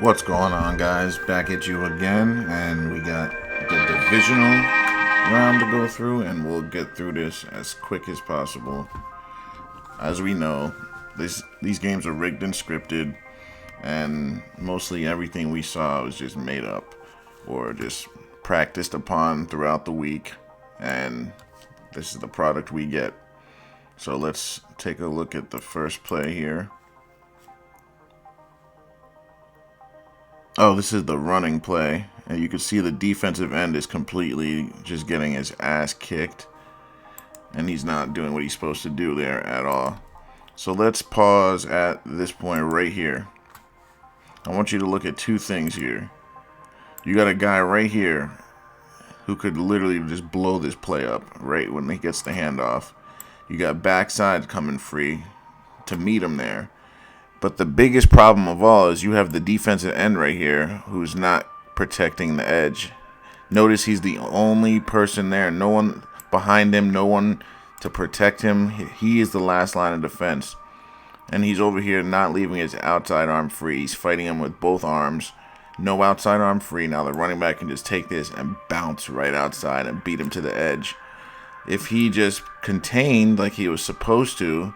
What's going on, guys? Back at you again, and we got the divisional round to go through, and we'll get through this as quick as possible. As we know, these games are rigged and scripted, and mostly everything we saw was just made up or just practiced upon throughout the week, and this is the product we get. So let's take a look at the first play here. Oh, this is the running play, and you can see the defensive end is completely just getting his ass kicked, and he's not doing what he's supposed to do there at all. So let's pause at this point right here. I want you to look at two things here. You got a guy right here who could literally just blow this play up right when he gets the handoff. You got backside coming free to meet him there. But the biggest problem of all is you have the defensive end right here who's not protecting the edge. Notice he's the only person there. No one behind him, no one to protect him. He is the last line of defense. And he's over here not leaving his outside arm free. He's fighting him with both arms. No outside arm free. Now the running back can just take this and bounce right outside and beat him to the edge. If he just contained like he was supposed to,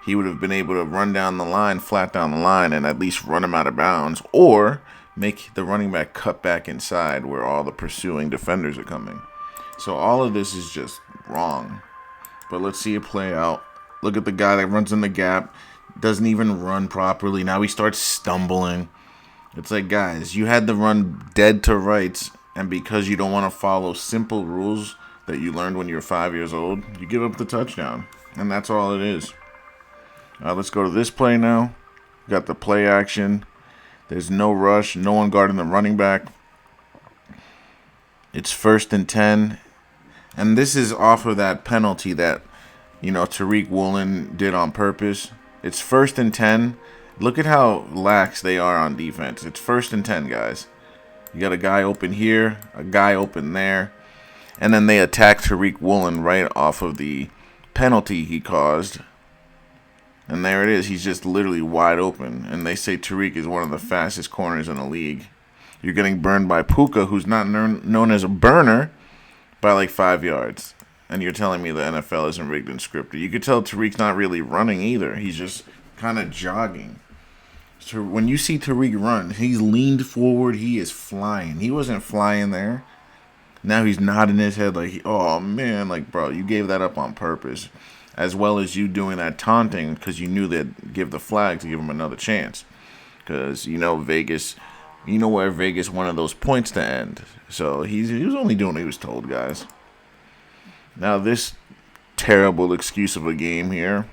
he would have been able to run down the line, flat down the line, and at least run him out of bounds, or make the running back cut back inside where all the pursuing defenders are coming. So all of this is just wrong. But let's see it play out. Look at the guy that runs in the gap, doesn't even run properly. Now he starts stumbling. It's like, guys, you had to run dead to rights, and because you don't want to follow simple rules that you learned when you were 5 years old, you give up the touchdown. And that's all it is. Let's go to this play now. Got the play action. There's no rush. No one guarding the running back. It's 1st and 10. And this is off of that penalty that, Tariq Woolen did on purpose. It's 1st and 10. Look at how lax they are on defense. It's 1st and 10, guys. You got a guy open here, a guy open there. And then they attack Tariq Woolen right off of the penalty he caused. And there it is. He's just literally wide open. And they say Tariq is one of the fastest corners in the league. You're getting burned by Puka, who's not known as a burner, by like 5 yards. And you're telling me the NFL isn't rigged and scripted. You could tell Tariq's not really running either. He's just kind of jogging. So when you see Tariq run, he's leaned forward. He is flying. He wasn't flying there. Now he's nodding his head like, oh, man. Like, bro, you gave that up on purpose. As well as you doing that taunting because you knew they'd give the flag to give him another chance. Because, Vegas, where Vegas wanted those points to end. So he was only doing what he was told, guys. Now this terrible excuse of a game here.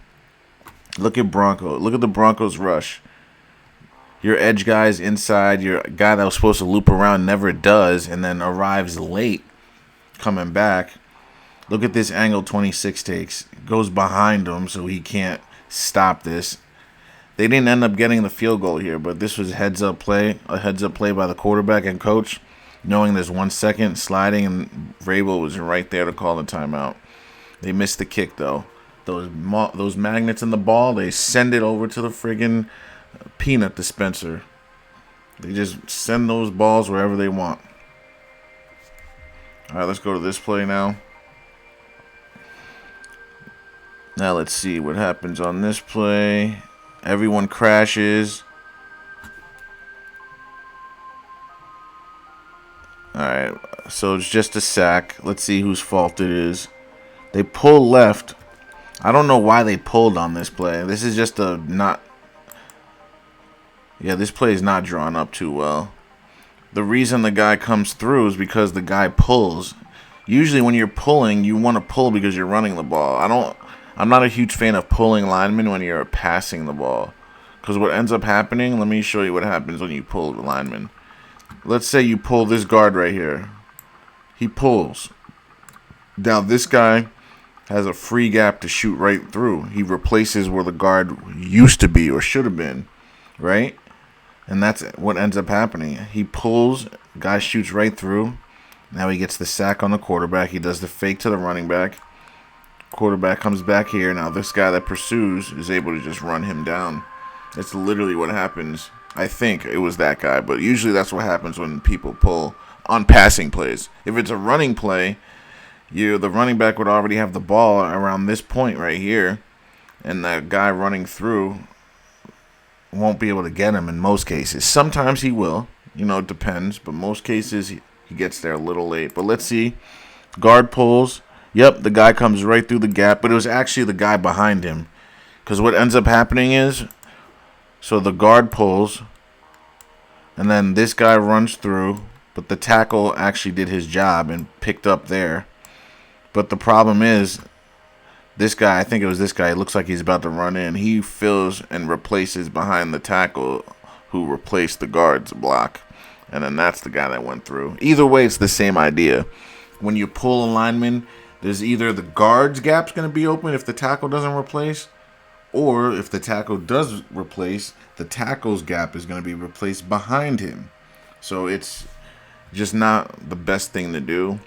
Look at the Broncos rush. Your edge guy's inside. Your guy that was supposed to loop around never does and then arrives late coming back. Look at this angle 26 takes. Goes behind him so he can't stop this. They didn't end up getting the field goal here, but this was a heads up play by the quarterback and coach, knowing there's 1 second sliding, and Vrabel was right there to call the timeout. They missed the kick, though. Those magnets in the ball, they send it over to the friggin' peanut dispenser. They just send those balls wherever they want. All right, let's go to this play now. Now let's see what happens on this play. Everyone crashes. Alright, so it's just a sack. Let's see whose fault it is. They pull left. I don't know why they pulled on this play. This is just this play is not drawn up too well. The reason the guy comes through is because the guy pulls. Usually when you're pulling, you want to pull because you're running the ball. I'm not a huge fan of pulling linemen when you're passing the ball. Because what ends up happening, let me show you what happens when you pull the lineman. Let's say you pull this guard right here. He pulls. Now this guy has a free gap to shoot right through. He replaces where the guard used to be or should have been. Right? And that's what ends up happening. He pulls, guy shoots right through. Now he gets the sack on the quarterback. He does the fake to the running back. Quarterback comes back here. Now this guy that pursues is able to just run him down. That's literally what happens. I think it was that guy, but usually that's what happens when people pull on passing plays. If it's a running play, the running back would already have the ball around this point right here, and that guy running through won't be able to get him in most cases. Sometimes he will, it depends, but most cases he gets there a little late. But let's see. Guard pulls. Yep, the guy comes right through the gap, but it was actually the guy behind him. Because what ends up happening is, so the guard pulls, and then this guy runs through, but the tackle actually did his job and picked up there. But the problem is, this guy, I think it was this guy, it looks like he's about to run in. He fills and replaces behind the tackle who replaced the guard's block. And then that's the guy that went through. Either way, it's the same idea. When you pull a lineman, there's either the guard's gap's going to be open if the tackle doesn't replace, or if the tackle does replace, the tackle's gap is going to be replaced behind him. So it's just not the best thing to do.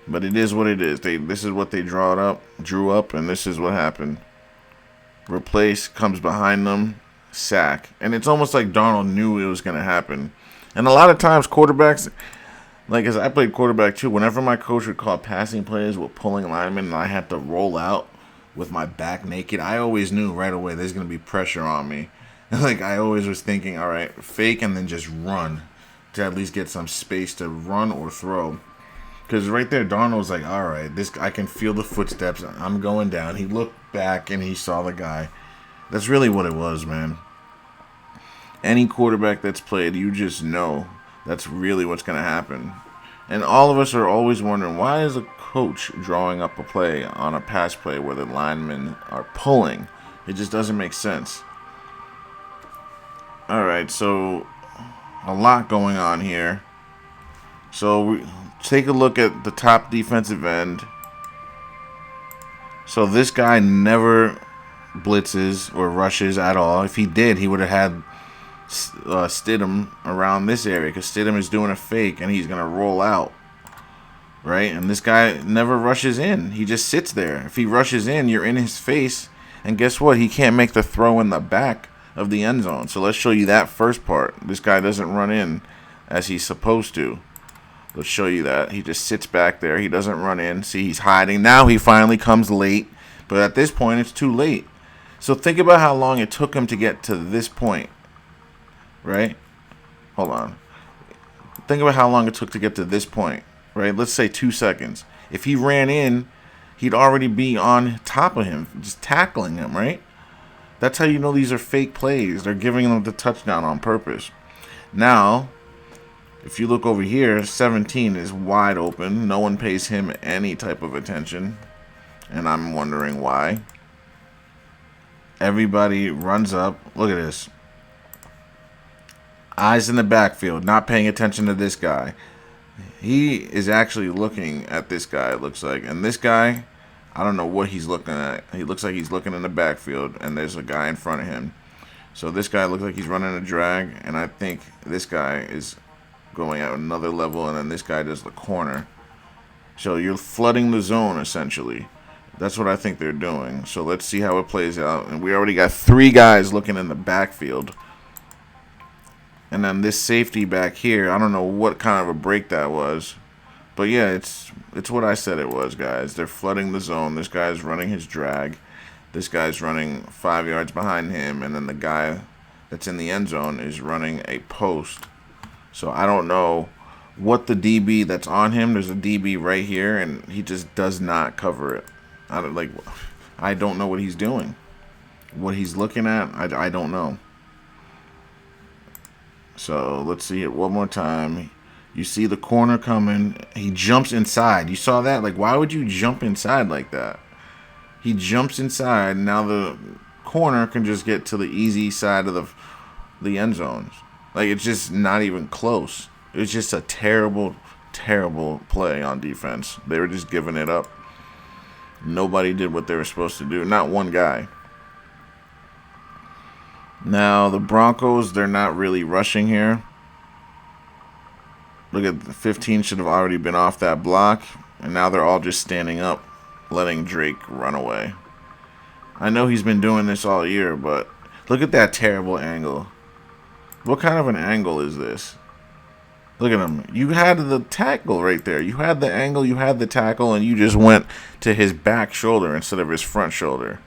But it is what it is. This is what they drew up, and this is what happened. Replace, comes behind them, sack. And it's almost like Darnold knew it was going to happen. And a lot of times quarterbacks, like as I played quarterback too, whenever my coach would call passing plays with pulling linemen and I had to roll out with my back naked, I always knew right away there's going to be pressure on me. Like I always was thinking, all right, fake and then just run to at least get some space to run or throw. Because right there, Darnold was like, all right, I can feel the footsteps. I'm going down. He looked back and he saw the guy. That's really what it was, man. Any quarterback that's played, you just know that's really what's going to happen. And all of us are always wondering, why is a coach drawing up a play on a pass play where the linemen are pulling? It just doesn't make sense. All right, so a lot going on here. So take a look at the top defensive end. So this guy never blitzes or rushes at all. If he did, he would have had Stidham around this area, because Stidham is doing a fake and he's going to roll out, right? And this guy never rushes in. He just sits there. If he rushes in, you're in his face, and guess what? He can't make the throw in the back of the end zone. So let's show you that first part. This guy doesn't run in as he's supposed to. Let's show you that. He just sits back there. He doesn't run in. See, he's hiding. Now he finally comes late, but at this point, it's too late. So think about how long it took him to get to this point. Right? Hold on. Think about how long it took to get to this point. Right? Let's say 2 seconds. If he ran in, he'd already be on top of him, just tackling him, right? That's how you know these are fake plays. They're giving him the touchdown on purpose. Now, if you look over here, 17 is wide open. No one pays him any type of attention. And I'm wondering why. Everybody runs up. Look at this. Eyes in the backfield, not paying attention to this guy. He is actually looking at this guy, it looks like. And this guy, I don't know what he's looking at. He looks like he's looking in the backfield, and there's a guy in front of him. So this guy looks like he's running a drag, and I think this guy is going at another level, and then this guy does the corner. So you're flooding the zone, essentially. That's what I think they're doing. So let's see how it plays out. And we already got 3 guys looking in the backfield. And then this safety back here, I don't know what kind of a break that was. But yeah, it's what I said it was, guys. They're flooding the zone. This guy's running his drag. This guy's running 5 yards behind him. And then the guy that's in the end zone is running a post. So I don't know what the DB that's on him. There's a DB right here, and he just does not cover it. I don't know what he's doing. What he's looking at, I don't know. So let's see it one more time. You see the corner coming. He jumps inside. You saw that? Like, why would you jump inside like that? He jumps inside. Now the corner can just get to the easy side of the end zones. Like, it's just not even close. It's just a terrible, terrible play on defense. They were just giving it up. Nobody did what they were supposed to do. Not one guy. Now, the Broncos, they're not really rushing here. Look at the 15 should have already been off that block. And now they're all just standing up, letting Drake run away. I know he's been doing this all year, but look at that terrible angle. What kind of an angle is this? Look at him. You had the tackle right there. You had the angle, you had the tackle, and you just went to his back shoulder instead of his front shoulder.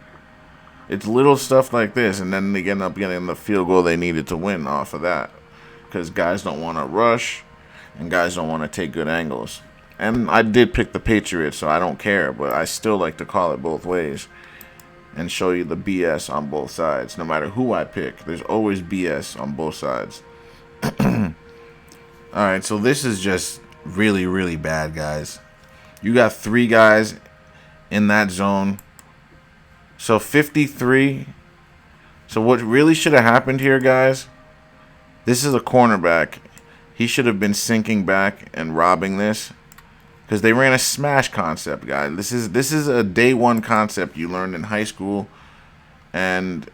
It's little stuff like this, and then they end up getting the field goal they needed to win off of that. Because guys don't want to rush, and guys don't want to take good angles. And I did pick the Patriots, so I don't care, but I still like to call it both ways and show you the BS on both sides. No matter who I pick, there's always BS on both sides. Alright, so this is just really, really bad, guys. You got 3 guys in that zone. So 53. So what really should have happened here, guys, this is a cornerback. He should have been sinking back and robbing this. Because they ran a smash concept, guys. This is a day one concept you learned in high school. And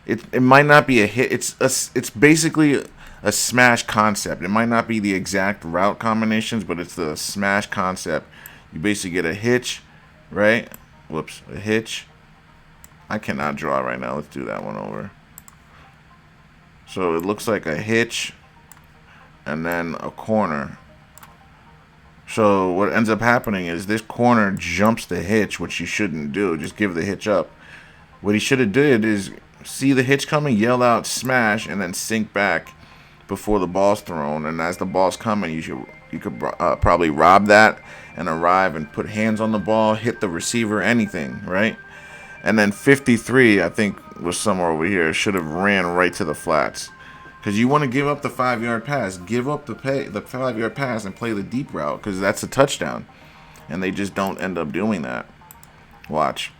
it might not be a hit. It's basically a smash concept. It might not be the exact route combinations, but it's the smash concept. You basically get a hitch, right? Whoops, a hitch. I cannot draw right now. Let's do that one over. So it looks like a hitch and then a corner. So what ends up happening is this corner jumps the hitch, which you shouldn't do. Just give the hitch up. What he should have did is see the hitch coming, yell out smash, and then sink back before the ball's thrown. And as the ball's coming, you could probably rob that and arrive and put hands on the ball, hit the receiver, anything, right? And then 53, I think, was somewhere over here. Should have ran right to the flats. Because you want to give up the 5-yard pass. Give up the 5-yard pass and play the deep route, because that's a touchdown. And they just don't end up doing that. Watch.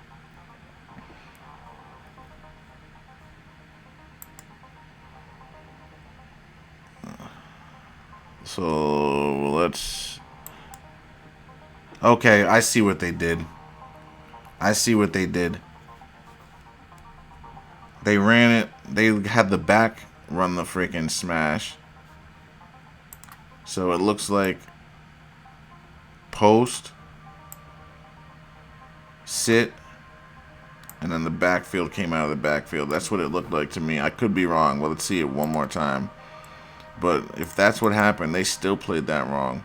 So let's... Okay, I see what they did. They ran it. They had the back run the freaking smash. So it looks like post, sit, and then the backfield came out of the backfield. That's what it looked like to me. I could be wrong. Well, let's see it one more time. But if that's what happened, they still played that wrong.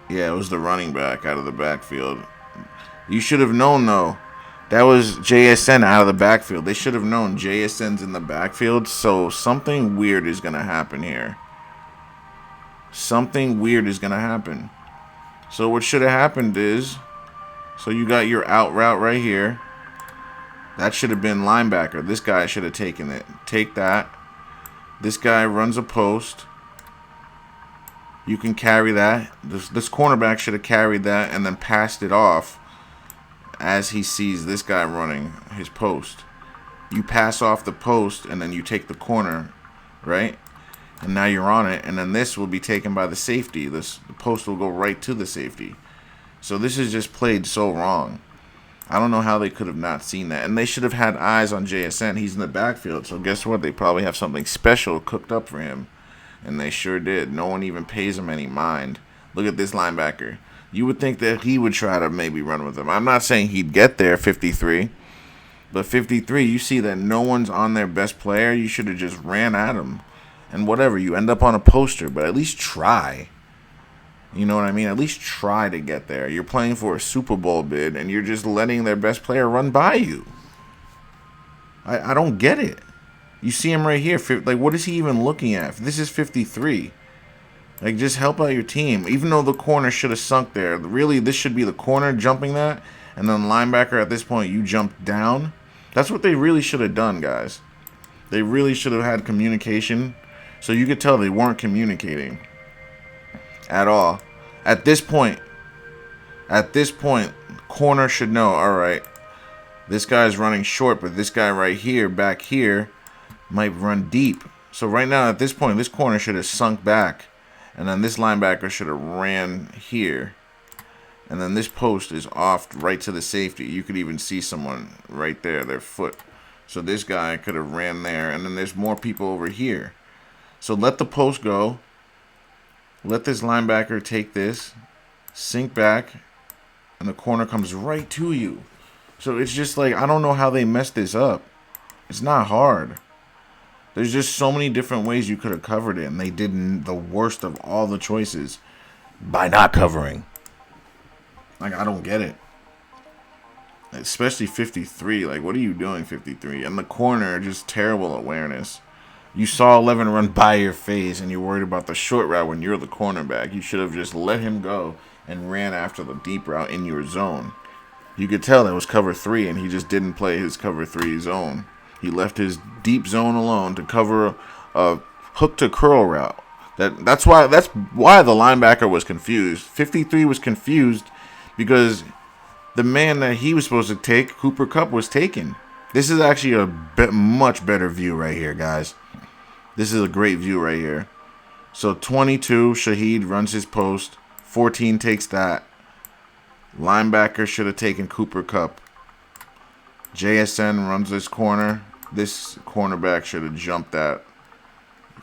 Yeah, it was the running back out of the backfield. You should have known, though. That was JSN out of the backfield. They should have known JSN's in the backfield, so something weird is going to happen here. Something weird is going to happen. So what should have happened is, so you got your out route right here. That should have been linebacker. This guy should have taken it. Take that. This guy runs a post. You can carry that. This cornerback should have carried that and then passed it off as he sees this guy running his post. You pass off the post and then you take the corner, right? And now you're on it, and then this will be taken by the safety. The post will go right to the safety. So this is just played so wrong. I don't know how they could have not seen that. And they should have had eyes on JSN. He's in the backfield, so guess what? They probably have something special cooked up for him. And they sure did. No one even pays him any mind. Look at this linebacker. You would think that he would try to maybe run with him. I'm not saying he'd get there, 53. But 53, you see that no one's on their best player. You should have just ran at him. And whatever, you end up on a poster, but at least try. You know what I mean? At least try to get there. You're playing for a Super Bowl bid, and you're just letting their best player run by you. I don't get it. You see him right here. Like, what is he even looking at? This is 53. Like, just help out your team. Even though the corner should have sunk there. Really, this should be the corner jumping that. And then linebacker at this point, you jump down. That's what they really should have done, guys. They really should have had communication. So you could tell they weren't communicating at all. At this point, corner should know, all right, this guy's running short, but this guy right here, back here, might run deep. So right now, at this point, this corner should have sunk back. And then this linebacker should have ran here. And then this post is off right to the safety. You could even see someone right there, their foot. So this guy could have ran there. And then there's more people over here. So let the post go. Let this linebacker take this. Sink back. And the corner comes right to you. So it's just like, I don't know how they messed this up. It's not hard. There's just so many different ways you could have covered it, and they did the worst of all the choices by not covering. Like, I don't get it. Especially 53. Like, what are you doing, 53? And the corner, just terrible awareness. You saw 11 run by your face, and you're worried about the short route when you're the cornerback. You should have just let him go and ran after the deep route in your zone. You could tell that was cover 3, and he just didn't play his cover 3 zone. He left his deep zone alone to cover a hook to curl route. That's why the linebacker was confused. 53 was confused because the man that he was supposed to take, Cooper Kupp, was taken. This is actually a much better view right here, guys. This is a great view right here. So 22, Shaheed runs his post. 14 takes that. Linebacker should have taken Cooper Kupp. JSN runs this corner. This cornerback should have jumped that.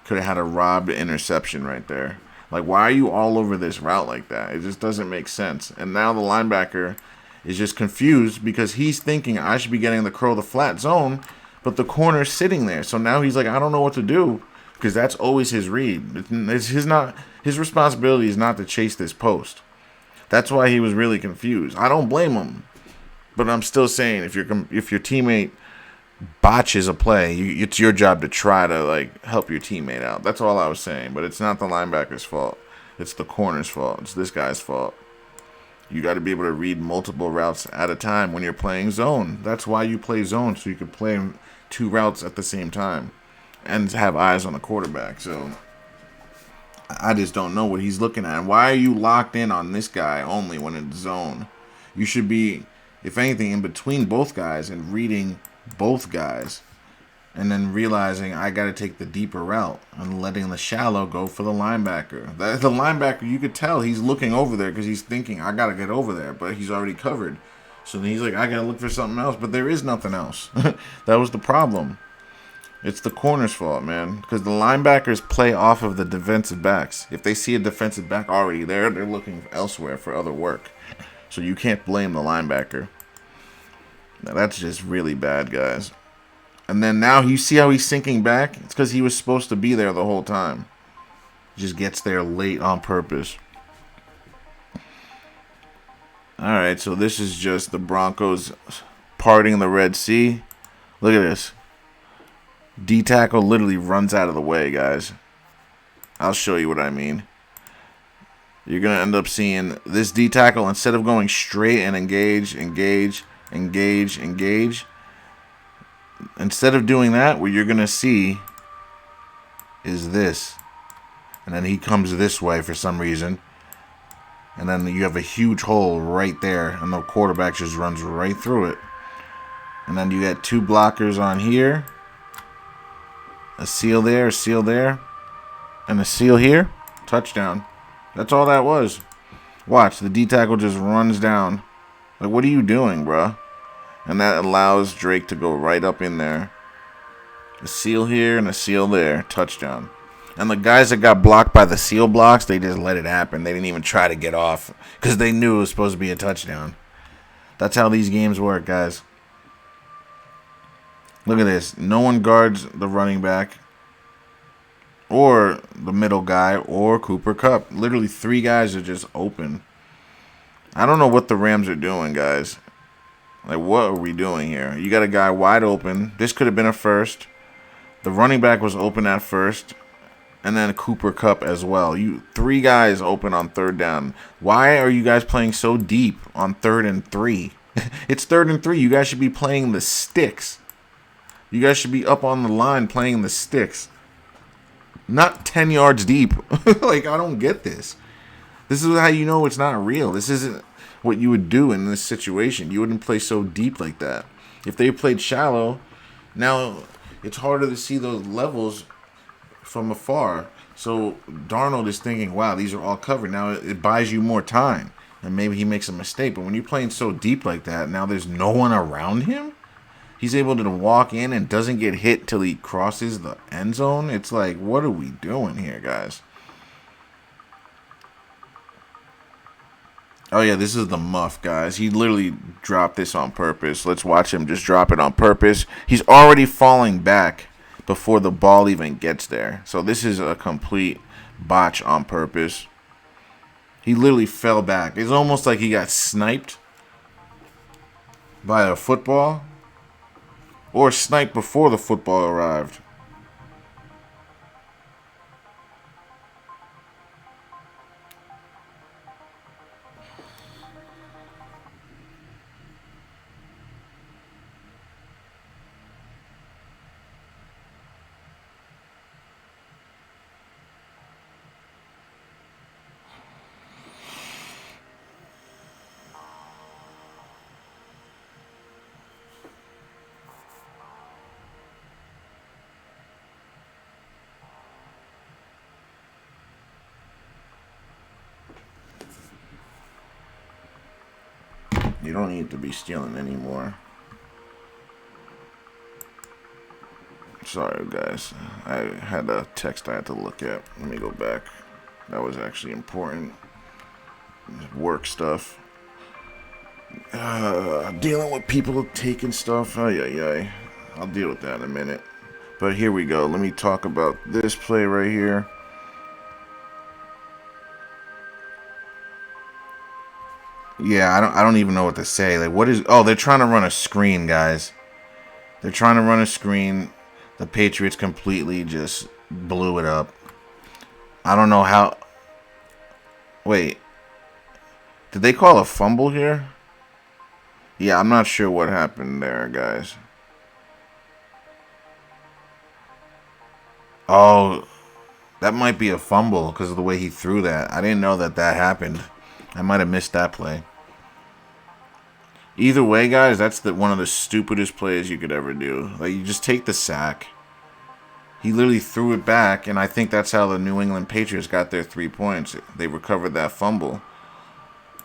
Could have had a robbed interception right there. Like, why are you all over this route like that? It just doesn't make sense. And now the linebacker is just confused because he's thinking I should be getting the curl the flat zone, but the corner's sitting there. So now he's like, I don't know what to do because that's always his read. His responsibility is not to chase this post. That's why he was really confused. I don't blame him, but I'm still saying if your teammate botches a play, it's your job to try to like help your teammate out. That's all I was saying. But it's not the linebacker's fault. It's the corner's fault. It's this guy's fault. You got to be able to read multiple routes at a time when you're playing zone. That's why you play zone, so you can play 2 routes at the same time and have eyes on the quarterback. So I just don't know what he's looking at. Why are you locked in on this guy only when it's zone? You should be, if anything, in between both guys and reading both guys and then realizing I got to take the deeper route and letting the shallow go for the linebacker. The linebacker, you could tell he's looking over there because he's thinking, I got to get over there, but he's already covered. So then he's like, I got to look for something else, but there is nothing else. That was the problem. It's the corner's fault, man, because the linebackers play off of the defensive backs. If they see a defensive back already there, they're looking elsewhere for other work. So you can't blame the linebacker. Now, that's just really bad, guys. And then now you see how he's sinking back? It's because he was supposed to be there the whole time. He just gets there late on purpose. Alright, so this is just the Broncos parting the Red Sea. Look at this. D-tackle literally runs out of the way, guys. I'll show you what I mean. You're going to end up seeing this D-tackle, instead of going straight and engage, instead of doing that, what you're going to see is this. And then he comes this way for some reason. And then you have a huge hole right there, and the quarterback just runs right through it. And then you get 2 blockers on here. A seal there, and a seal here. Touchdown. That's all that was. Watch, the D-tackle just runs down. Like, what are you doing, bruh? And that allows Drake to go right up in there. A seal here and a seal there. Touchdown. And the guys that got blocked by the seal blocks, they just let it happen. They didn't even try to get off because they knew it was supposed to be a touchdown. That's how these games work, guys. Look at this. No one guards the running back or the middle guy or Cooper Kupp. Literally 3 guys are just open. I don't know what the Rams are doing, guys. Like, what are we doing here? You got a guy wide open. This could have been a first. The running back was open at first. And then Cooper Kupp as well. 3 guys open on 3rd down. Why are you guys playing so deep on 3rd and 3? It's 3rd and 3. You guys should be playing the sticks. You guys should be up on the line playing the sticks. Not 10 yards deep. Like, I don't get this. This is how you know it's not real. This isn't what you would do in this situation. You wouldn't play so deep like that. If they played shallow, now it's harder to see those levels from afar. So Darnold is thinking, wow, these are all covered. Now it buys you more time. And maybe he makes a mistake. But when you're playing so deep like that, now there's no one around him. He's able to walk in and doesn't get hit till he crosses the end zone. It's like, what are we doing here, guys? Oh, yeah, this is the muff, guys. He literally dropped this on purpose. Let's watch him just drop it on purpose. He's already falling back before the ball even gets there. So this is a complete botch on purpose. He literally fell back. It's almost like he got sniped by a football or sniped before the football arrived. You don't need to be stealing anymore. Sorry, guys. I had a text I had to look at. Let me go back. That was actually important. Work stuff. Dealing with people taking stuff. Ay. I'll deal with that in a minute. But here we go. Let me talk about this play right here. Yeah, I don't even know what to say. Like, what is... Oh, they're trying to run a screen, guys. They're trying to run a screen. The Patriots completely just blew it up. I don't know how... Wait. Did they call a fumble here? Yeah, I'm not sure what happened there, guys. Oh, that might be a fumble because of the way he threw that. I didn't know that happened. I might have missed that play. Either way, guys, that's one of the stupidest plays you could ever do. Like, you just take the sack. He literally threw it back, and I think that's how the New England Patriots got their 3 points. They recovered that fumble.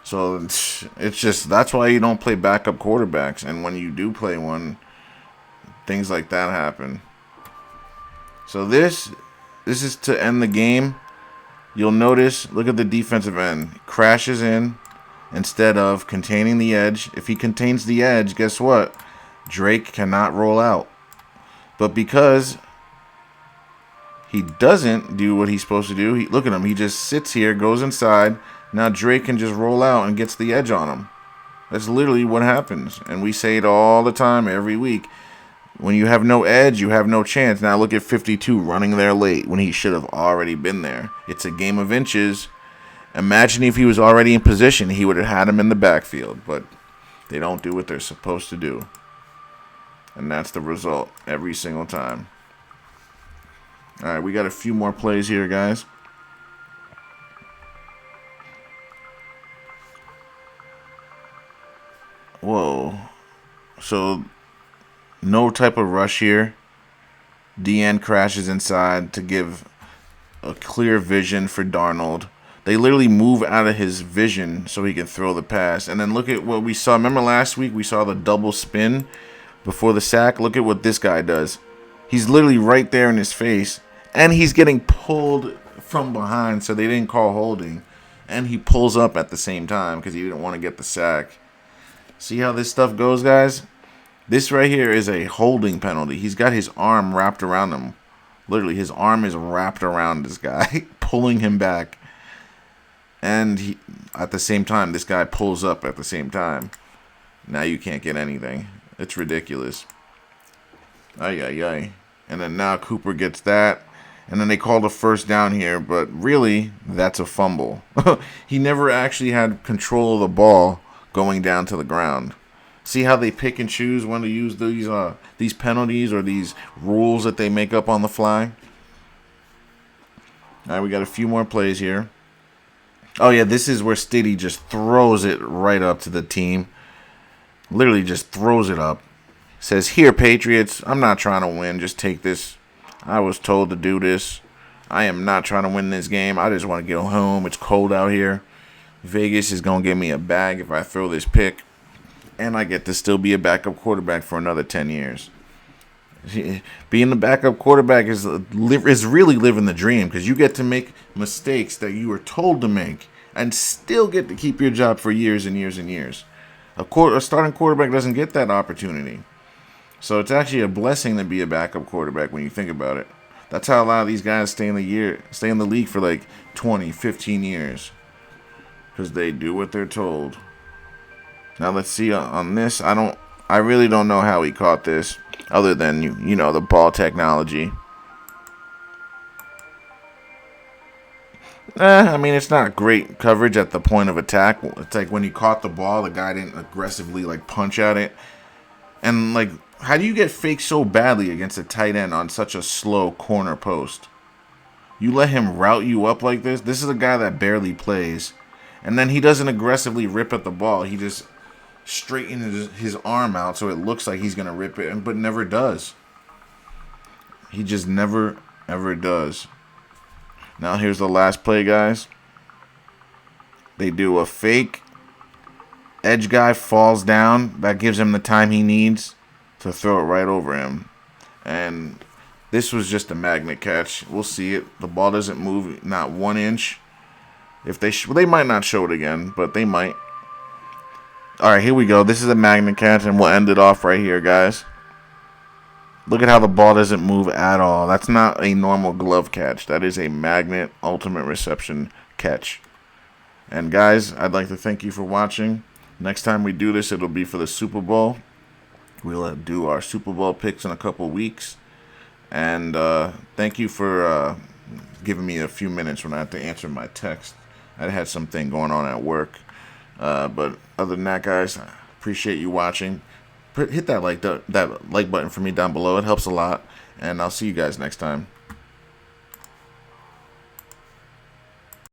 So it's just, that's why you don't play backup quarterbacks. And when you do play one, things like that happen. So this is to end the game. You'll notice, look at the defensive end. Crashes in instead of containing the edge. If he contains the edge, guess what? Drake cannot roll out. But because he doesn't do what he's supposed to do, look at him. He just sits here, goes inside. Now Drake can just roll out and gets the edge on him. That's literally what happens. And we say it all the time, every week. When you have no edge, you have no chance. Now look at 52 running there late when he should have already been there. It's a game of inches. Imagine if he was already in position, he would have had him in the backfield. But they don't do what they're supposed to do. And that's the result every single time. All right, we got a few more plays here, guys. Whoa. So... no type of rush here. DN crashes inside to give a clear vision for Darnold. They literally move out of his vision so he can throw the pass. And then look at what we saw. Remember last week we saw the double spin before the sack? Look at what this guy does. He's literally right there in his face. And he's getting pulled from behind, so they didn't call holding. And he pulls up at the same time because he didn't want to get the sack. See how this stuff goes, guys? This right here is a holding penalty. He's got his arm wrapped around him. Literally, his arm is wrapped around this guy, pulling him back. And at the same time, this guy pulls up at the same time. Now you can't get anything. It's ridiculous. Ay. And then now Cooper gets that. And then they called a first down here. But really, that's a fumble. He never actually had control of the ball going down to the ground. See how they pick and choose when to use these penalties or these rules that they make up on the fly? All right, we got a few more plays here. Oh, yeah, this is where Stiddy just throws it right up to the team. Literally just throws it up. Says, here, Patriots, I'm not trying to win. Just take this. I was told to do this. I am not trying to win this game. I just want to get home. It's cold out here. Vegas is going to give me a bag if I throw this pick. And I get to still be a backup quarterback for another 10 years. Being the backup quarterback is really living the dream because you get to make mistakes that you were told to make and still get to keep your job for years and years and years. A starting quarterback doesn't get that opportunity. So it's actually a blessing to be a backup quarterback when you think about it. That's how a lot of these guys stay in the league for like 20, 15 years. Because they do what they're told. Now let's see on this. I really don't know how he caught this, other than you know, the ball technology. I mean, it's not great coverage at the point of attack. It's like when he caught the ball, the guy didn't aggressively like punch at it. And like, how do you get faked so badly against a tight end on such a slow corner post? You let him route you up like this? This is a guy that barely plays. And then he doesn't aggressively rip at the ball. He just straightens his arm out so it looks like he's going to rip it, but never does. He just never, ever does. Now here's the last play, guys. They do a fake. Edge guy falls down. That gives him the time he needs to throw it right over him. And this was just a magnet catch. We'll see it. The ball doesn't move, not 1 inch. If they might not show it again, but they might. All right, here we go. This is a magnet catch, and we'll end it off right here, guys. Look at how the ball doesn't move at all. That's not a normal glove catch. That is a magnet ultimate reception catch. And guys, I'd like to thank you for watching. Next time we do this, it'll be for the Super Bowl. We'll do our Super Bowl picks in a couple weeks. And thank you for giving me a few minutes when I have to answer my text. I had something going on at work. But other than that, guys, I appreciate you watching. Hit that like button for me down below. It helps a lot. And I'll see you guys next time.